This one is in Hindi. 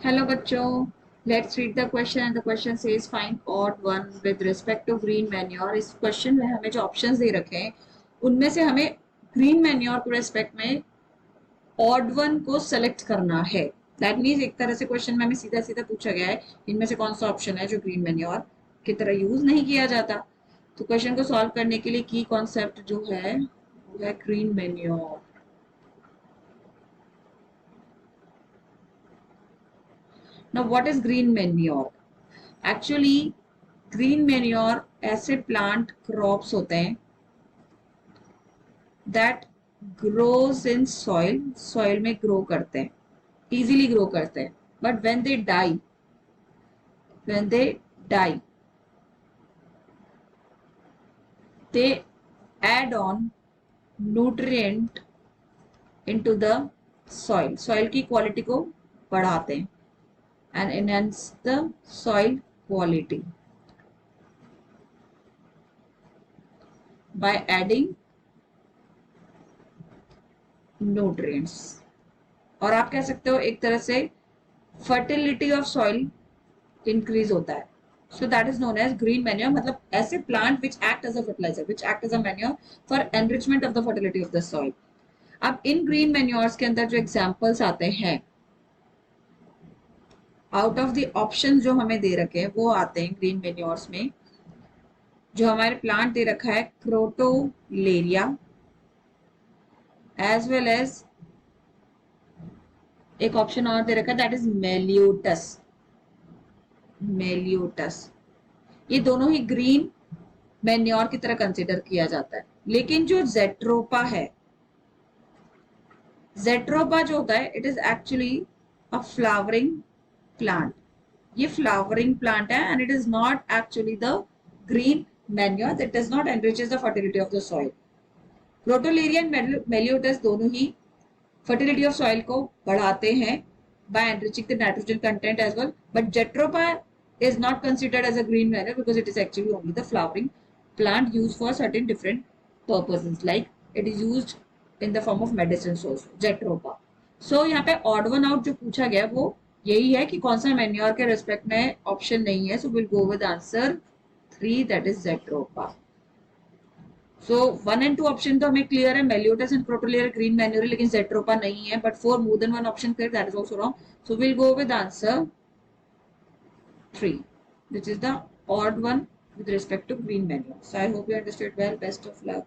Hello बच्चों, let's read the question and the question says find odd one with respect to green manure. इस क्वेश्चन में हमें जो ऑप्शंस दे रखे हैं उनमें से हमें ग्रीन मैन्योर के रेस्पेक्ट में ऑड वन को सेलेक्ट करना है. दैट मीन्स एक तरह से क्वेश्चन में हमें सीधा सीधा पूछा गया है इनमें से कौन सा ऑप्शन है जो ग्रीन मैन्योर की तरह यूज नहीं किया जाता. तो क्वेश्चन को सॉल्व करने के लिए की कॉन्सेप्ट जो है वो है green manure. Now what is green manure? Actually green manure ऐसे प्लांट क्रॉप्स होते हैं that grows in soil, soil में ग्रो करते हैं, इजीली ग्रो करते हैं, but when they die they add on nutrient into the soil, सॉइल की क्वालिटी को बढ़ाते हैं and enhance the soil quality by adding nutrients. और आप कह सकते हो एक तरह से फर्टिलिटी ऑफ सॉइल इंक्रीज होता है. So that is known as green manure. मतलब ऐसे plant which act as a fertiliser, which act as a manure for enrichment of the fertility of the soil. अब इन ग्रीन मैन्योर्स के अंदर जो एग्जांपल्स आते हैं आउट ऑफ द ऑप्शन जो हमें दे रखे हैं वो आते हैं ग्रीन मैन्योर्स में. जो हमारे प्लांट दे रखा है क्रोटोलेरिया एज वेल एज एक ऑप्शन और दे रखा है दैट इज मेलियोटस. मेलियोटस ये दोनों ही ग्रीन मैन्योर की तरह कंसिडर किया जाता है. लेकिन जो जेट्रोपा है, जेट्रोपा जो होता है it is actually a flowering plant. ये फ्लावरिंग प्लांट है and it is not actually the green manure that does not enriches the fertility of the soil. Crotalaria and melilotus दोनों ही फर्टिलिटी ऑफ सॉइल को बढ़ाते हैं by enriching the nitrogen content as well. But Jatropha is not considered as a green manure because it is actually only the flowering plant used for certain different purposes. Like it is used in the form of medicines also. Jatropha. So यहाँ पे odd one out जो पूछा गया वो यही है कि कौन सा मैन्योर के रेस्पेक्ट में ऑप्शन नहीं है. So we'll go with answer 3 that is Jatropha. So 1 and 2 option तो हमें क्लियर है, मेलियोटस एंड क्रोटोलेरिया ग्रीन मैन्योर, लेकिन जेट्रोपा नहीं है. But for more than one option clear that is also wrong. So will go with answer 3 which is the odd one with respect to green manure. So I hope you understood well. Best of luck.